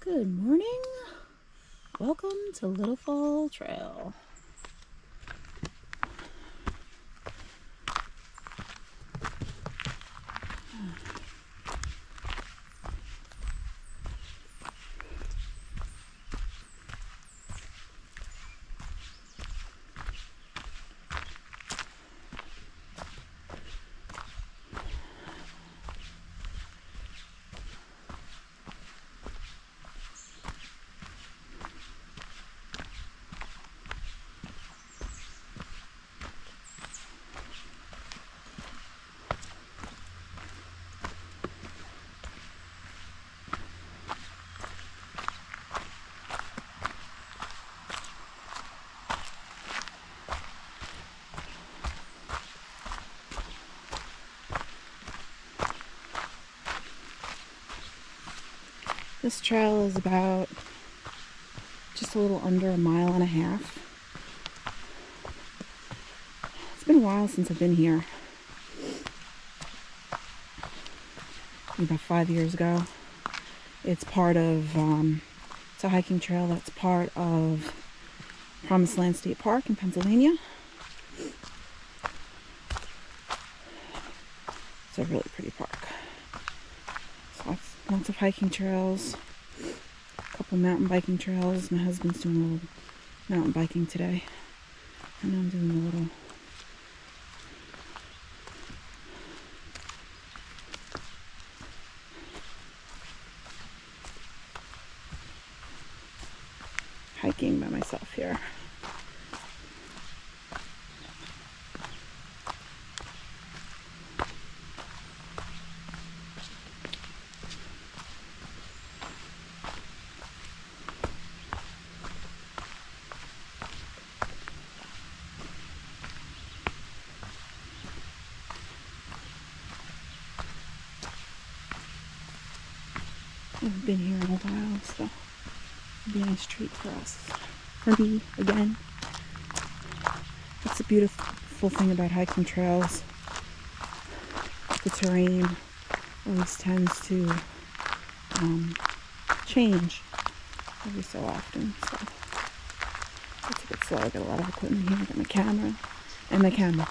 Good morning. Welcome to Little Fall Trail. This trail is about just a little under a mile and a half. It's been a while since I've been here. About 5 years ago. It's part of, it's a hiking trail that's part of Promised Land State Park in Pennsylvania. It's a really pretty park. So lots of hiking trails, a couple mountain biking trails. My husband's doing a little mountain biking today, and I'm doing a little hiking by myself here. I haven't been here in a while, so it'll be a nice treat for us. For me, again. That's the beautiful thing about hiking trails. The terrain always tends to change every so often. So it's a bit slow. I got a lot of equipment here. I got my camera and my camera.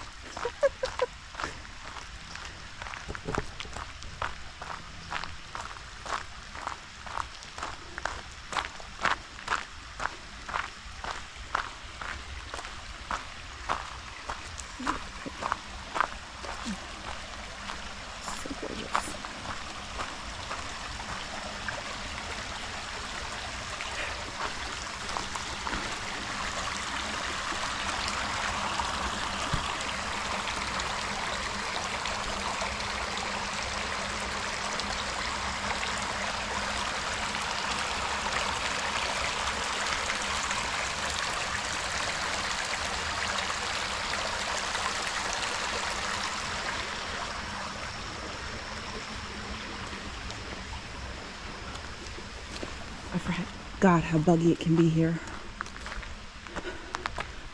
I forgot how buggy it can be here.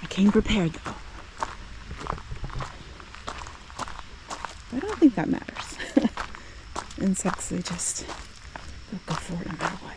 I came prepared though. I don't think that matters. Insects, they just they'll go for it no matter what.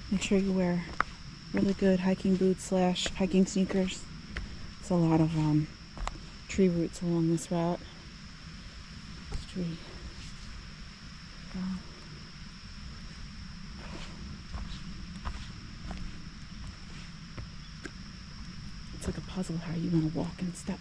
Make sure you wear really good hiking boots / hiking sneakers. There's a lot of tree roots along this route. This tree. It's like a puzzle how you want to walk and step.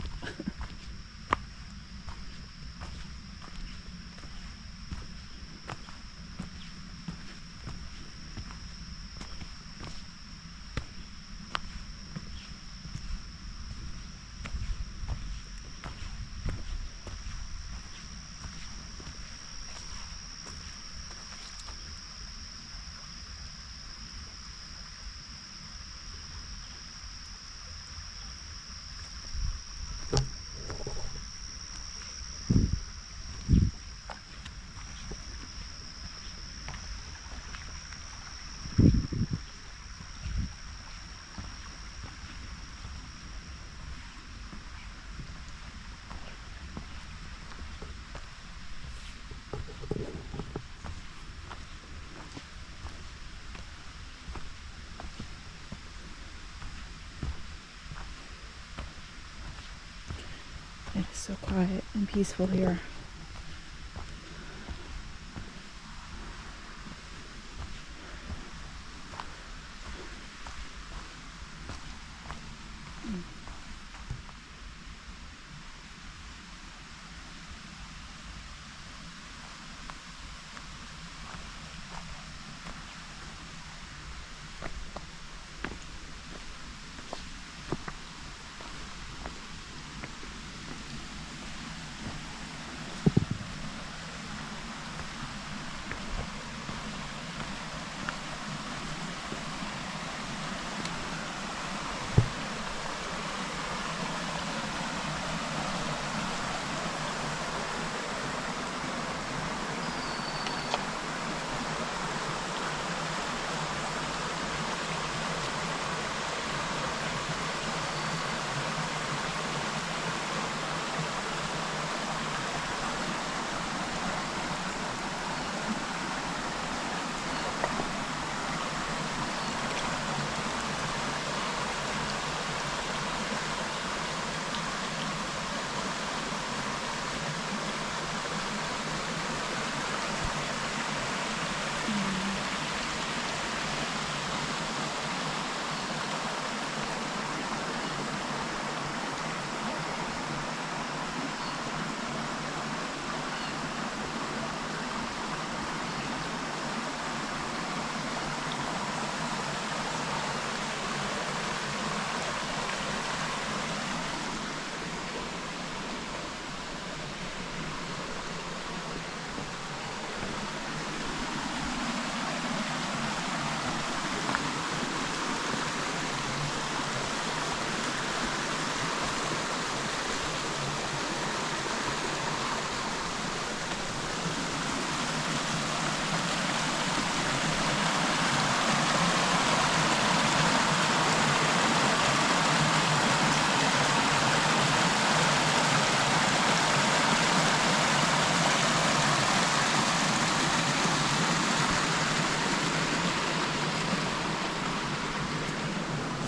So quiet and peaceful here.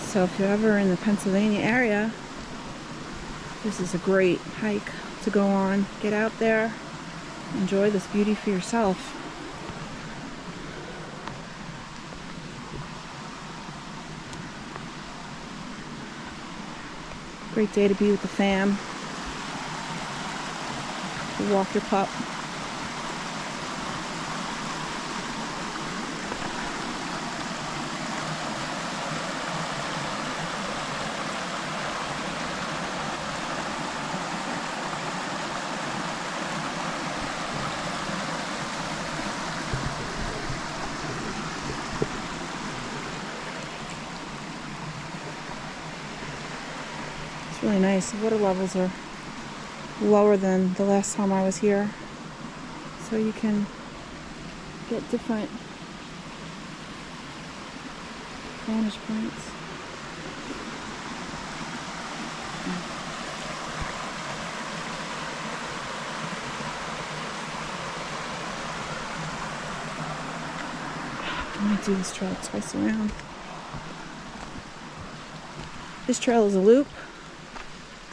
So if you're ever in the Pennsylvania area, this is a great hike to go on. Get out there, enjoy this beauty for yourself. Great day to be with the fam. Walk your pup. It's really nice. The water levels are lower than the last time I was here, so you can get different vantage points. I might do this trail twice around. This trail is a loop,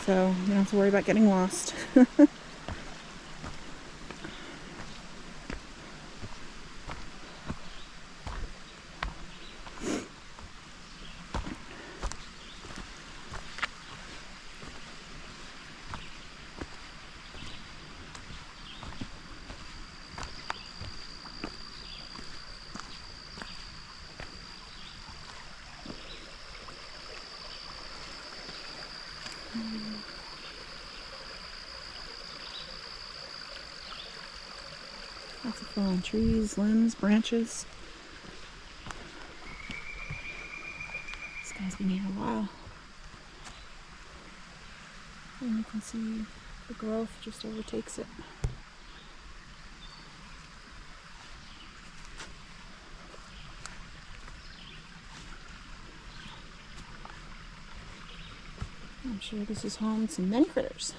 so you don't have to worry about getting lost. Lots of fallen trees, limbs, branches. This guy's been here a while. And you can see the growth just overtakes it. I'm sure this is home to many critters.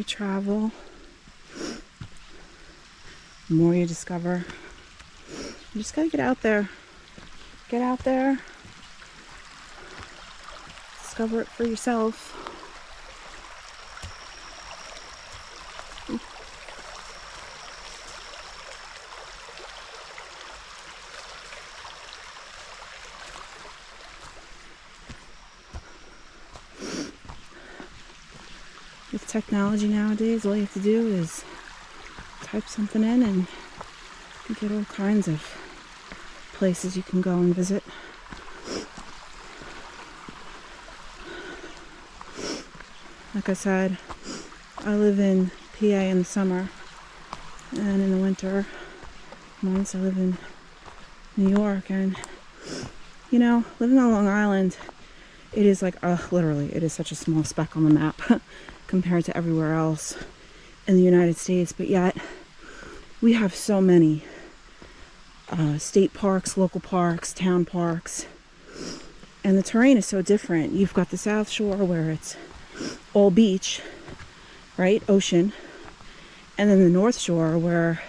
you travel, the more you discover. You just gotta get out there. Get out there. Discover it for yourself. With technology nowadays, all you have to do is type something in and you get all kinds of places you can go and visit. Like I said, I live in PA in the summer, and in the winter months I live in New York. And you know, living on Long Island, it is like literally it is such a small speck on the map compared to everywhere else in the United States, but yet we have so many state parks, local parks, town parks, and the terrain is so different. You've got the South Shore where it's all beach, right, ocean, and then the North Shore where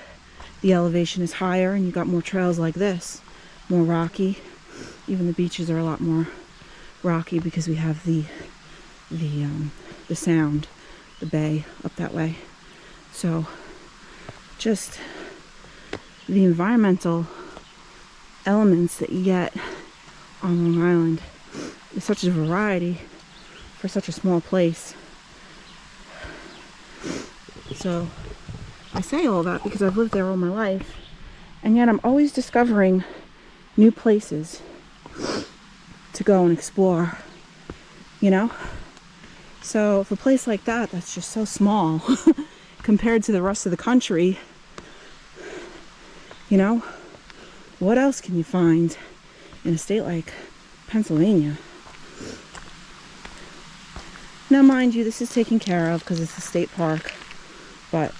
the elevation is higher and you got more trails like this, more rocky. Even the beaches are a lot more rocky because we have the sound, the bay up that way. So just the environmental elements that you get on Long Island is such a variety for such a small place. So I say all that because I've lived there all my life, and yet I'm always discovering new places to go and explore, you know? So if a place like that, that's just so small compared to the rest of the country, you know, what else can you find in a state like Pennsylvania? Now, mind you, this is taken care of because it's a state park, but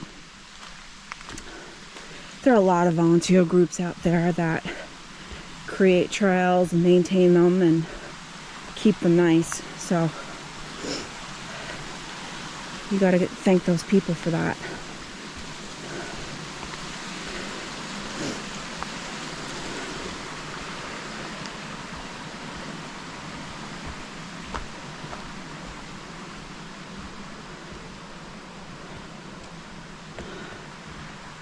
there are a lot of volunteer groups out there that create trails and maintain them and keep them nice. So you got to thank those people for that.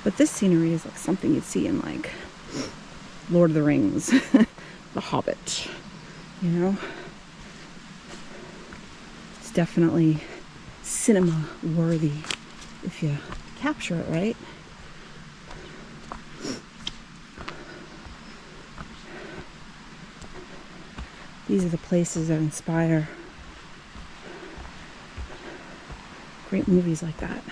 But this scenery is like something you'd see in like Lord of the Rings, The Hobbit, you know? It's definitely cinema worthy if you capture it right. These are the places that inspire great movies like that.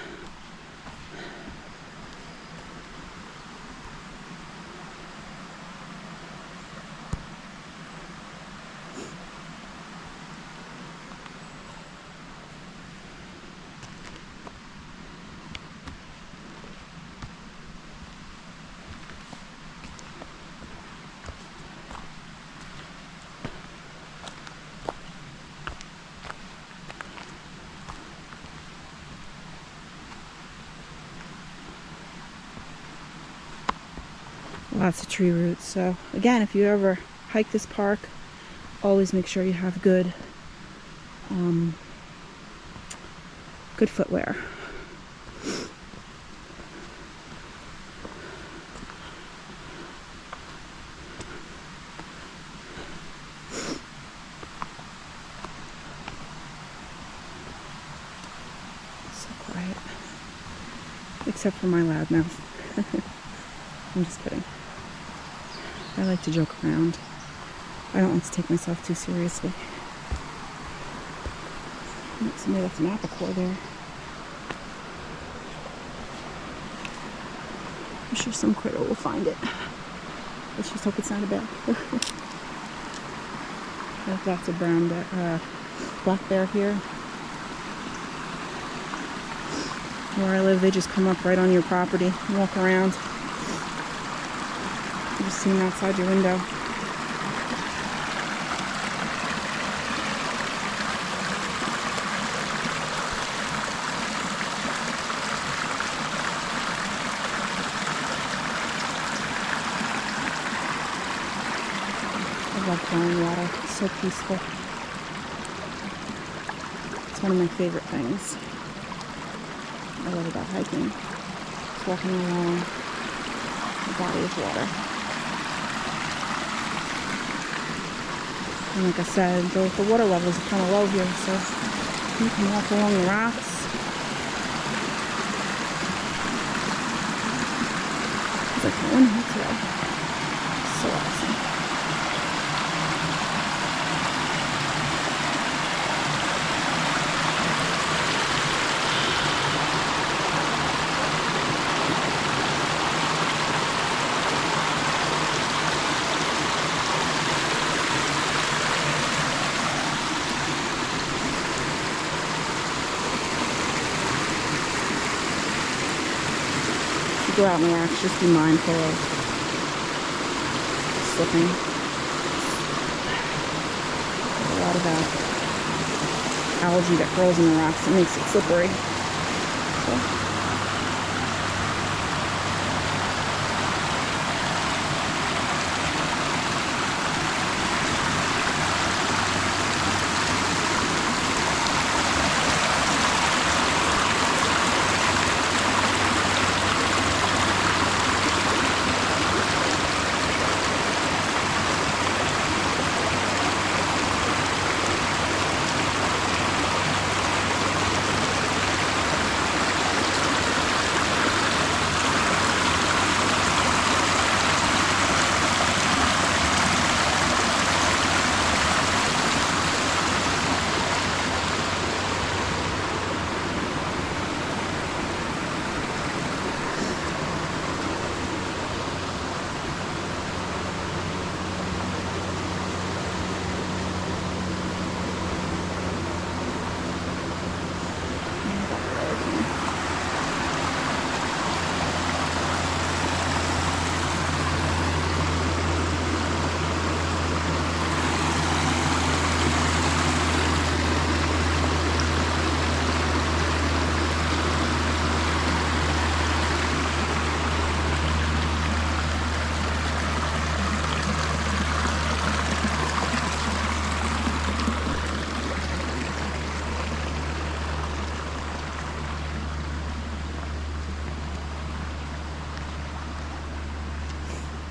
Lots of tree roots. So again, if you ever hike this park, always make sure you have good footwear. So quiet, except for my loud mouth. I'm just kidding. I like to joke around. I don't like to take myself too seriously. Somebody left an apple core there. I'm sure some critter will find it. Let's just hope it's not a bear. There's lots of brown black bear here. Where I live, they just come up right on your property and walk around. You just see them outside your window. love flowing water. It's so peaceful. It's one of my favorite things I love about hiking. Just walking along a body of water. And like I said, the water levels are kind of low here, so you can walk along the rocks. It's like no one here today. So awesome. Go out in the rocks, just be mindful of slipping. There's a lot of algae that grows in the rocks. It makes it slippery. So.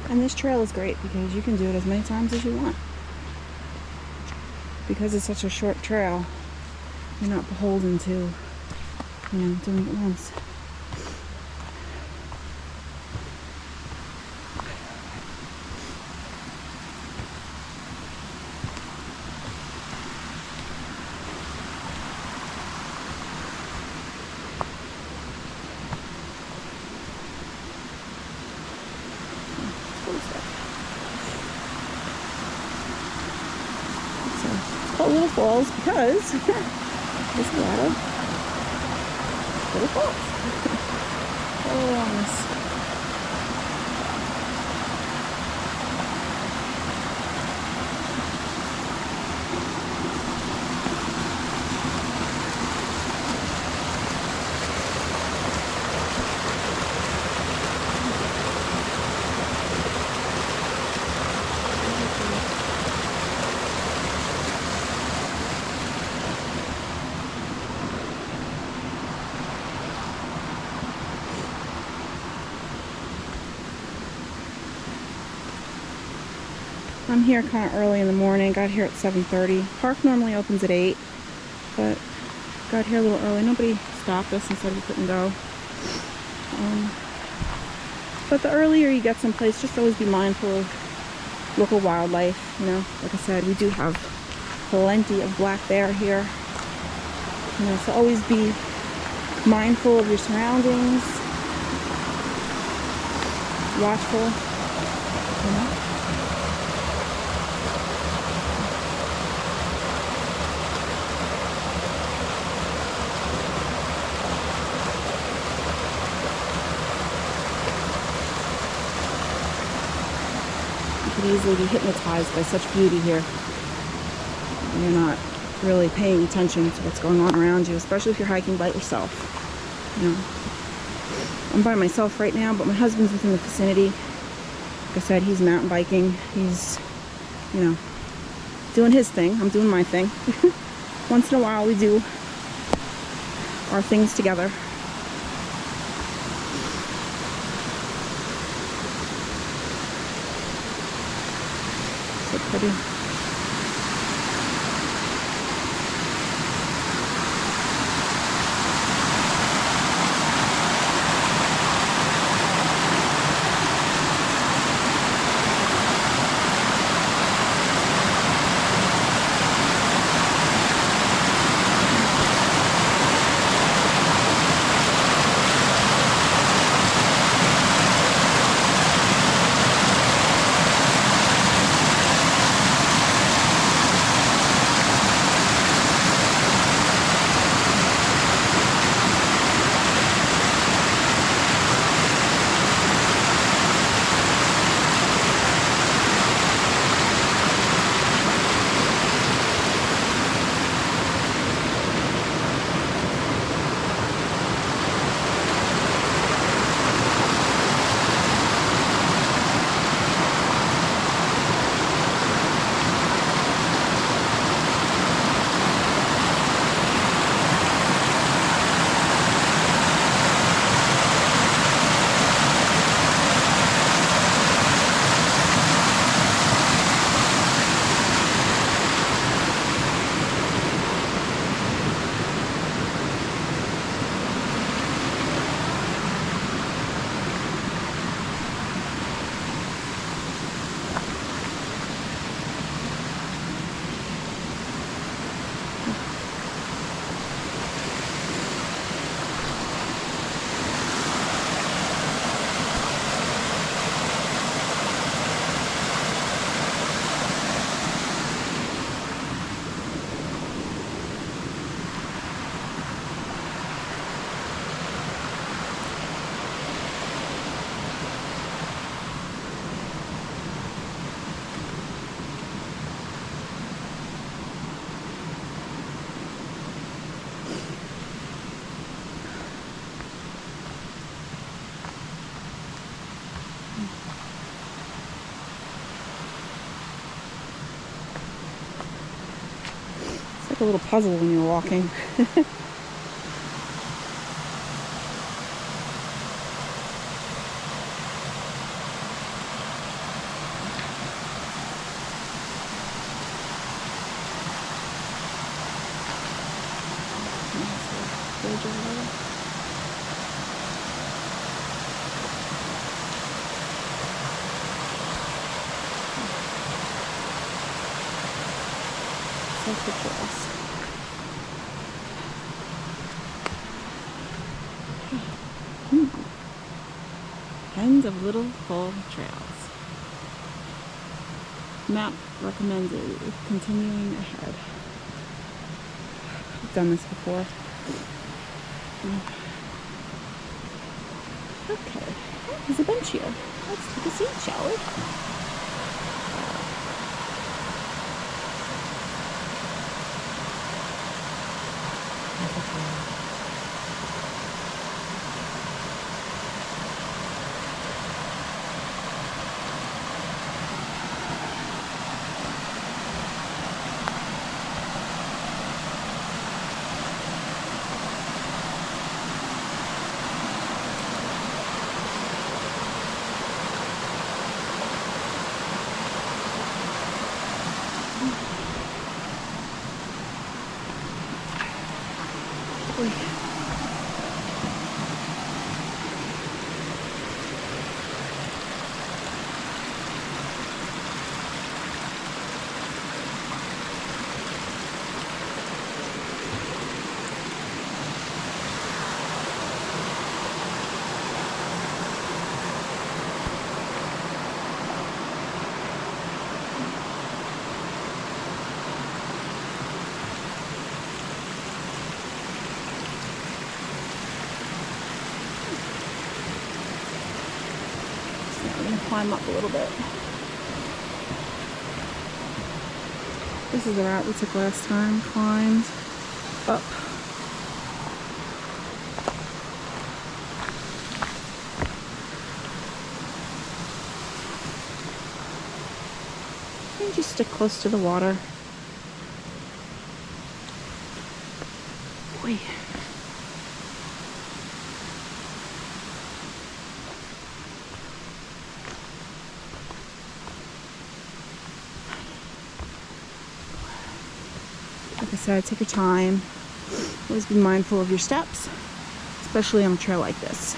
And this trail is great because you can do it as many times as you want. Because it's such a short trail, you're not beholden to, doing it once. Little falls because there's a lot of little falls all along this. I'm here kind of early in the morning. Got here at 7:30. Park normally opens at 8, but got here a little early. Nobody stopped us and said we couldn't go. But the earlier you get someplace, just always be mindful of local wildlife. Like I said, we do have plenty of black bear here. So always be mindful of your surroundings. Watchful. Easily be hypnotized by such beauty here. And you're not really paying attention to what's going on around you, especially if you're hiking by yourself. I'm by myself right now, but my husband's within the vicinity. Like I said, he's mountain biking. He's you know, doing his thing. I'm doing my thing. Once in a while we do our things together. So pretty. It's like a little puzzle when you're walking. So picturesque. End of Little Fall Trails. Map recommended. Continuing ahead. I've done this before. Okay. Oh, there's a bench here. Let's take a seat, shall we? Climb up a little bit. This is the route we took last time. Climbed up. And just stick close to the water. Boy. Like I said, take your time. Always be mindful of your steps, especially on a trail like this.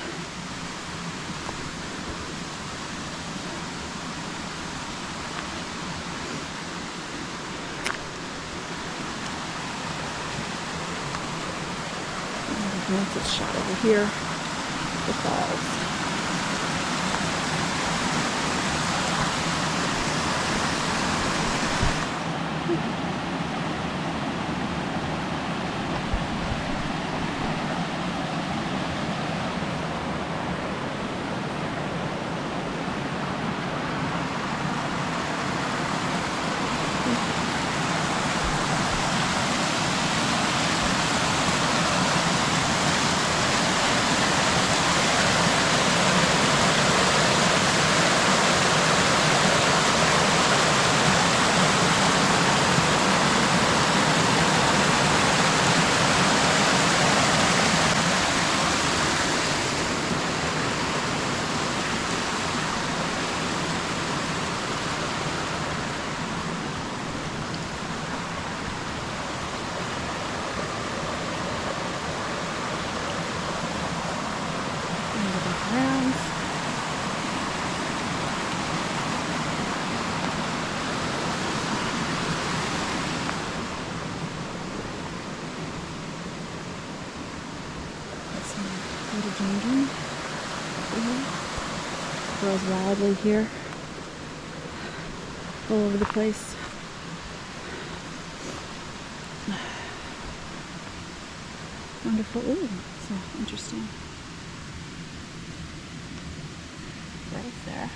That's a shot over here, the falls. Rhododendron grows wildly here, all over the place. Wonderful. Ooh, so interesting. Right there.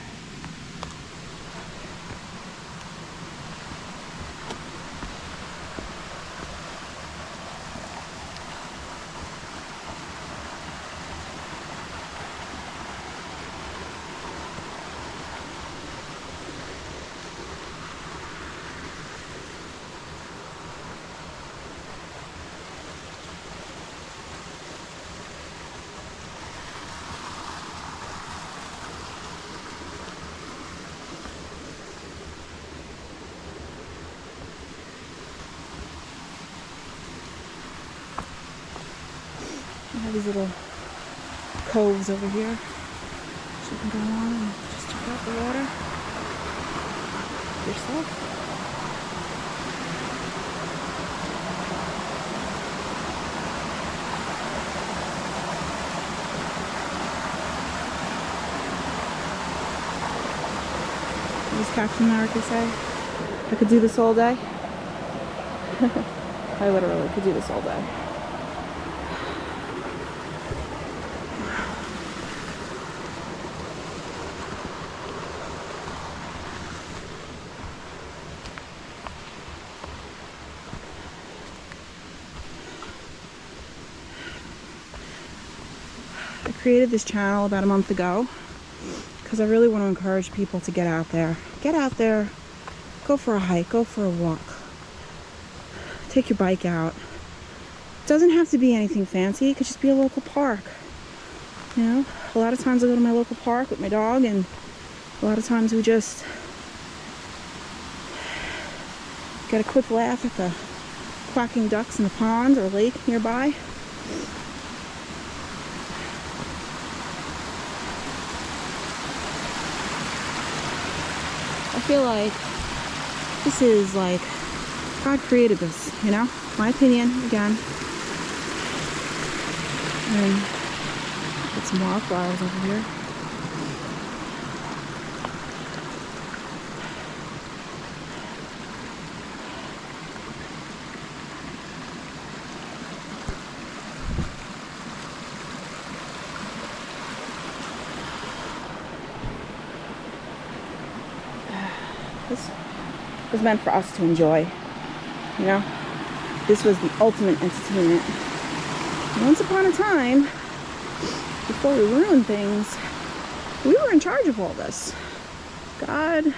We have these little coves over here, so you can go on and just check out the water yourself. What does Captain America say? I could do this all day. I literally could do this all day. I created this channel about a month ago because I really want to encourage people to get out there. Get out there, go for a hike, go for a walk. Take your bike out. It doesn't have to be anything fancy. It could just be a local park. You know, a lot of times I go to my local park with my dog, and a lot of times we just get a quick laugh at the quacking ducks in the pond or lake nearby. I feel like this is like God created this, you know? My opinion, again. And get some wildflowers over here. This was meant for us to enjoy, you know? This was the ultimate entertainment. Once upon a time, before we ruined things, we were in charge of all this. God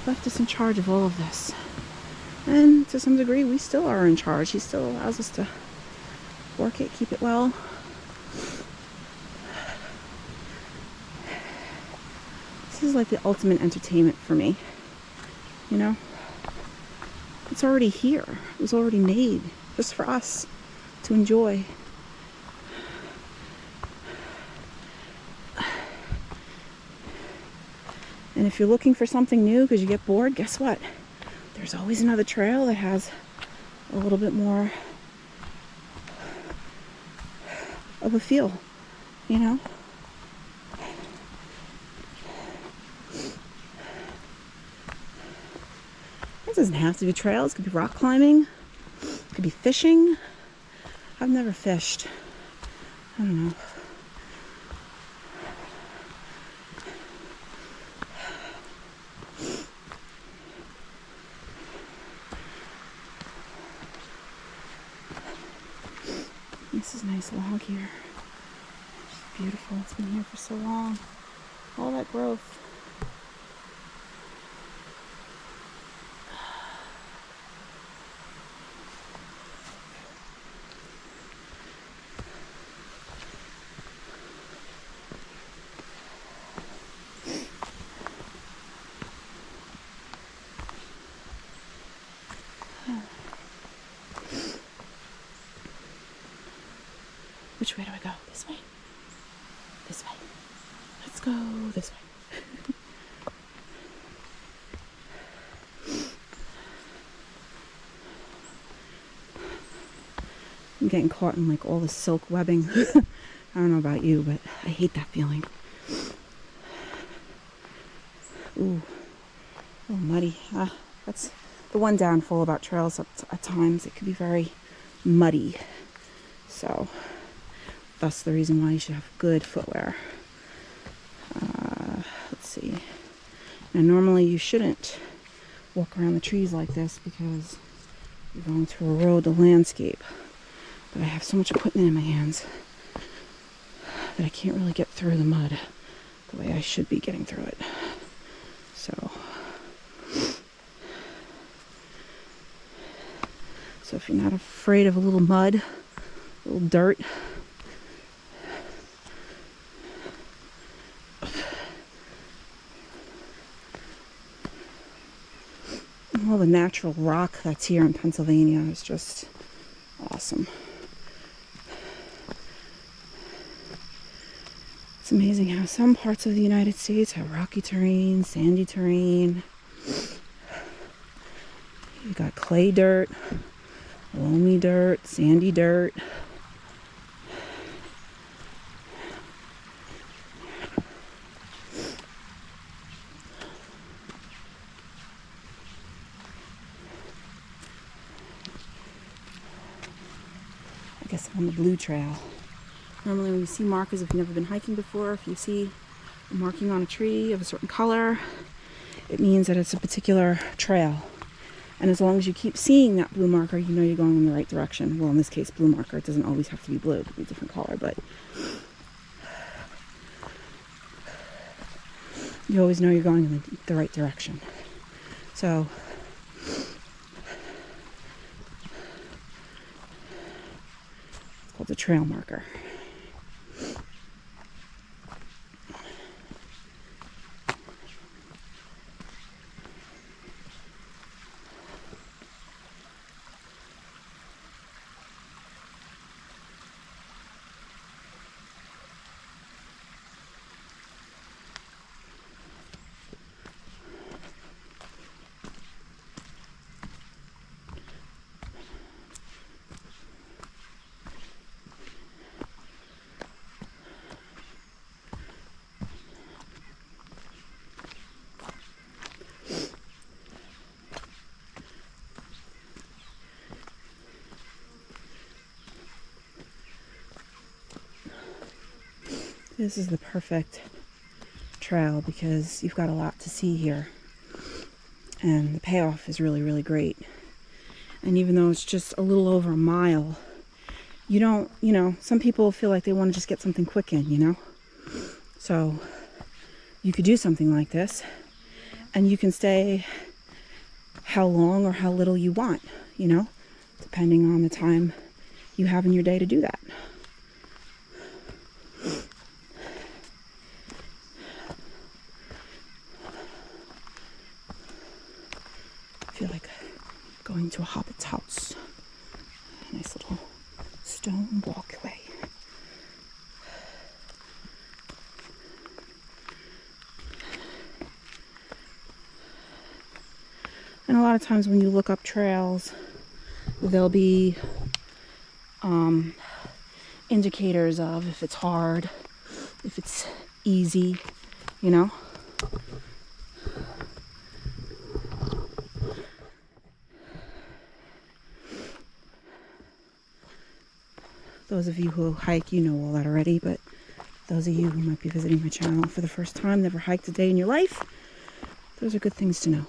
left us in charge of all of this. And to some degree, we still are in charge. He still allows us to work it, keep it well. This is like the ultimate entertainment for me, you know? It's already here. It was already made just for us to enjoy. And if you're looking for something new because you get bored, guess what? There's always another trail that has a little bit more of a feel, you know? It doesn't have to be trails. It could be rock climbing. It could be fishing. I've never fished. I don't know. This is a nice log here. It's beautiful. It's been here for so long. All that growth. Which way do I go? This way? This way. Let's go this way. I'm getting caught in like all the silk webbing. I don't know about you, but I hate that feeling. Ooh, a little muddy. That's the one downfall about trails at times. It can be very muddy. So that's the reason why you should have good footwear. Let's see. Now normally you shouldn't walk around the trees like this because you're going to erode the landscape. But I have so much equipment in my hands that I can't really get through the mud the way I should be getting through it. So if you're not afraid of a little mud, a little dirt, all the natural rock that's here in Pennsylvania is just awesome. It's amazing how some parts of the United States have rocky terrain, sandy terrain. You got clay dirt, loamy dirt, sandy dirt. I guess I'm on the blue trail. Normally when you see markers, if you've never been hiking before, if you see a marking on a tree of a certain color, it means that it's a particular trail. And as long as you keep seeing that blue marker, you know you're going in the right direction. Well, in this case, blue marker. It doesn't always have to be blue. It could be a different color, but you always know you're going in the right direction. So it's called the trail marker. This is the perfect trail because you've got a lot to see here. And the payoff is really, really great. And even though it's just a little over a mile, you don't, some people feel like they want to just get something quick in, So you could do something like this And you can stay how long or how little you want, you know, depending on the time you have in your day to do that. I feel like going to a hobbit's house. Nice little stone walkway. And a lot of times when you look up trails, there'll be indicators of if it's hard, if it's easy, you know. Those of you who hike, you know all that already, but those of you who might be visiting my channel for the first time, never hiked a day in your life, those are good things to know.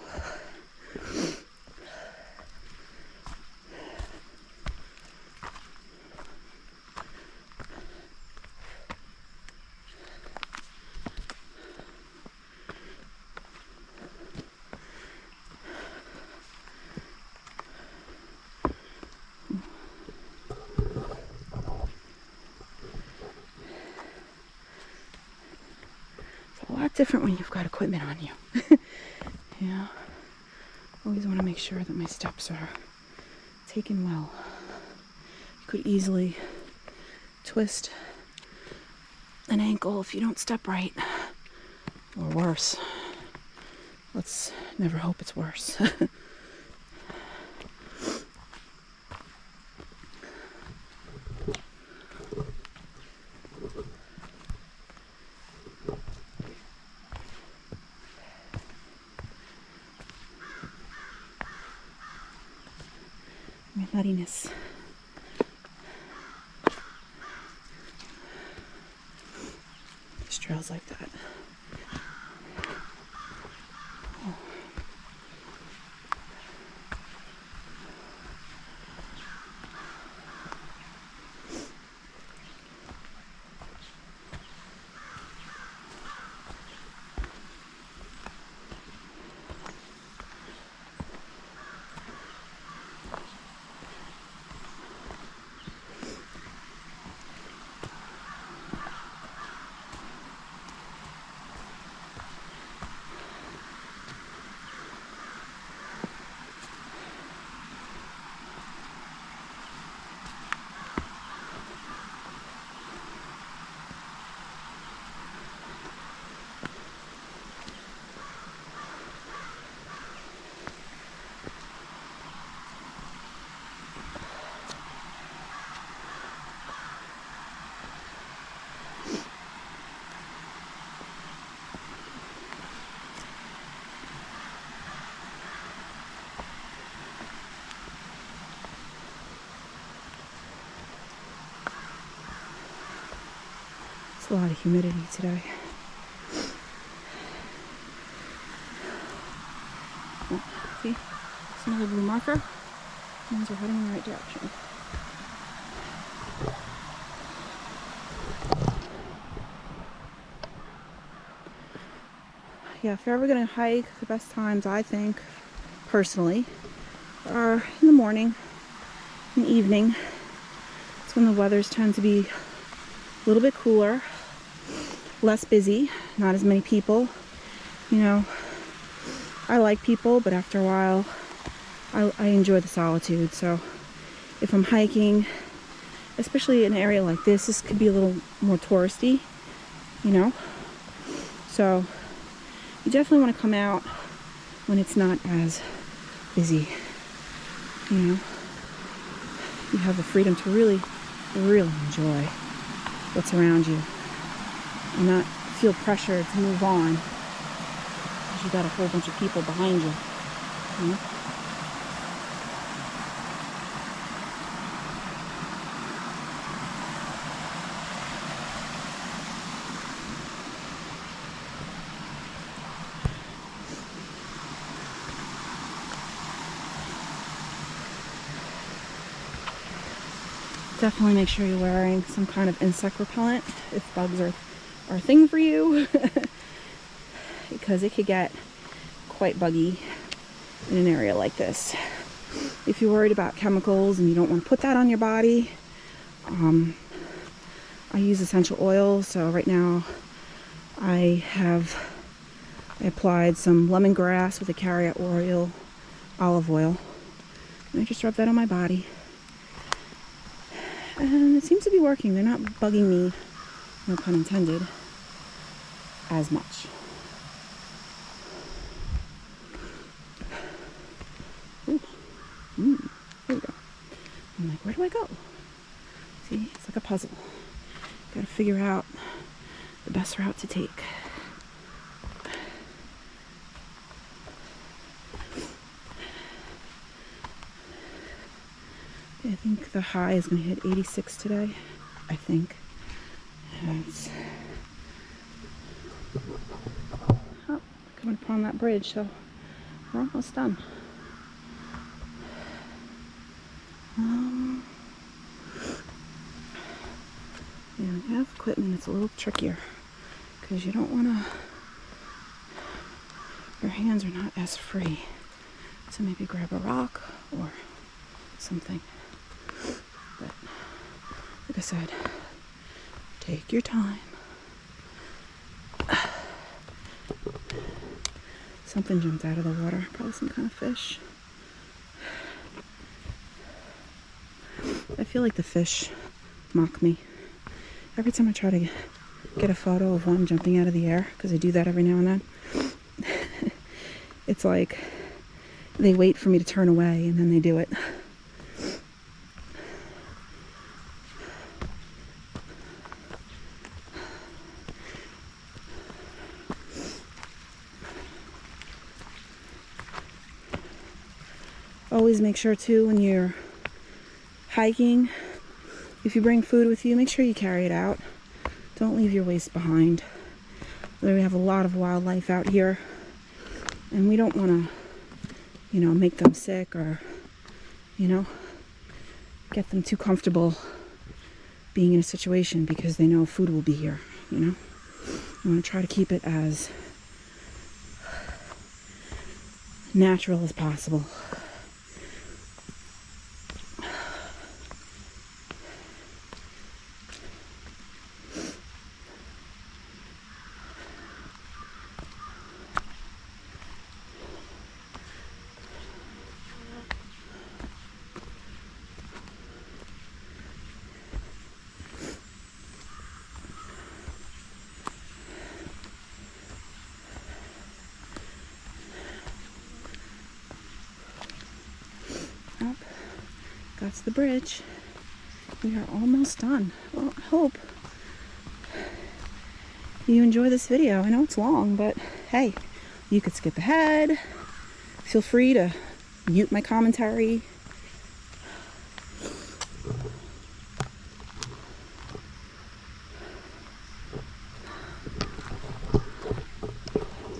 It's a lot different when you've got equipment on you. Yeah. Always want to make sure that my steps are taken well. You could easily twist an ankle if you don't step right, or worse. Let's never hope it's worse. My muddiness. There's trails like that. Oh. A lot of humidity today. Oh, see? It's another blue marker. Means we're heading in the right direction. Yeah, if you're ever going to hike, the best times, I think, personally, are in the morning, in the evening. It's when the weathers tend to be a little bit cooler, less busy, not as many people. You know, I like people, but after a while I enjoy the solitude. So if I'm hiking, especially in an area like this could be a little more touristy, you know. So you definitely want to come out when it's not as busy, you know. You have the freedom to really enjoy what's around you and not feel pressured to move on because you got a whole bunch of people behind you, you know? Definitely make sure you're wearing some kind of insect repellent if bugs are a thing for you because it could get quite buggy in an area like this. If you're worried about chemicals and you don't want to put that on your body, I use essential oils. So right now I applied some lemongrass with a carrot oil, olive oil, and I just rub that on my body. And it seems to be working. They're not bugging me, no pun intended, as much. Ooh. There we go. I'm like, where do I go? See, it's like a puzzle. Gotta figure out the best route to take. I think the high is going to hit 86 today. I think. Coming upon that bridge, so we're almost done. Yeah, when you have equipment, it's a little trickier because you don't want to. Your hands are not as free, so maybe grab a rock or something. But like I said, take your time. Something jumped out of the water, probably some kind of fish. I feel like the fish mock me. Every time I try to get a photo of one jumping out of the air, because I do that every now and then, it's like they wait for me to turn away and then they do it. Always make sure too when you're hiking, if you bring food with you, make sure you carry it out. Don't leave your waste behind. We have a lot of wildlife out here and we don't want to, make them sick or, get them too comfortable being in a situation because they know food will be here, You want to try to keep it as natural as possible. That's the bridge. We are almost done. Well, I hope you enjoy this video. I know it's long, but hey, you could skip ahead. Feel free to mute my commentary.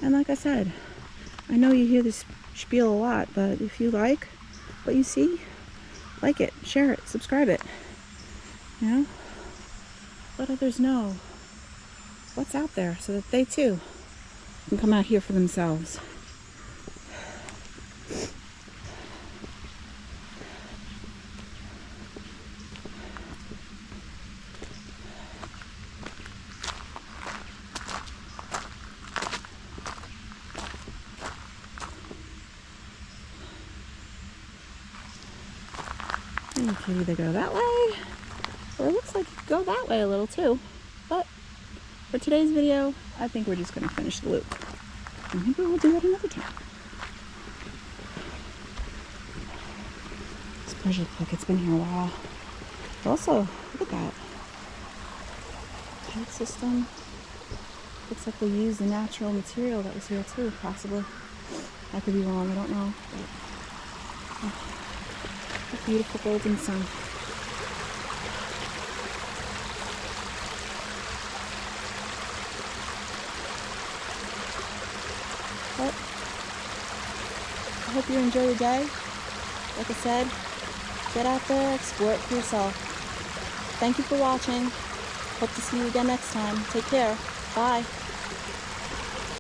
And like I said, I know you hear this spiel a lot, but if you like what you see, like it, share it, subscribe it. Let others know what's out there so that they too can come out here for themselves. You could either go that way, or it looks like you could go that way a little too. But for today's video, I think we're just going to finish the loop. And maybe we'll do it another time. This bridge looks like it's been here a while. Also, look at that. Pipe system. Looks like they used the natural material that was here too, possibly. I could be wrong, I don't know. But, a beautiful golden sun. But I hope you enjoy your day. Like I said, get out there, explore it for yourself. Thank you for watching. Hope to see you again next time. Take care. Bye.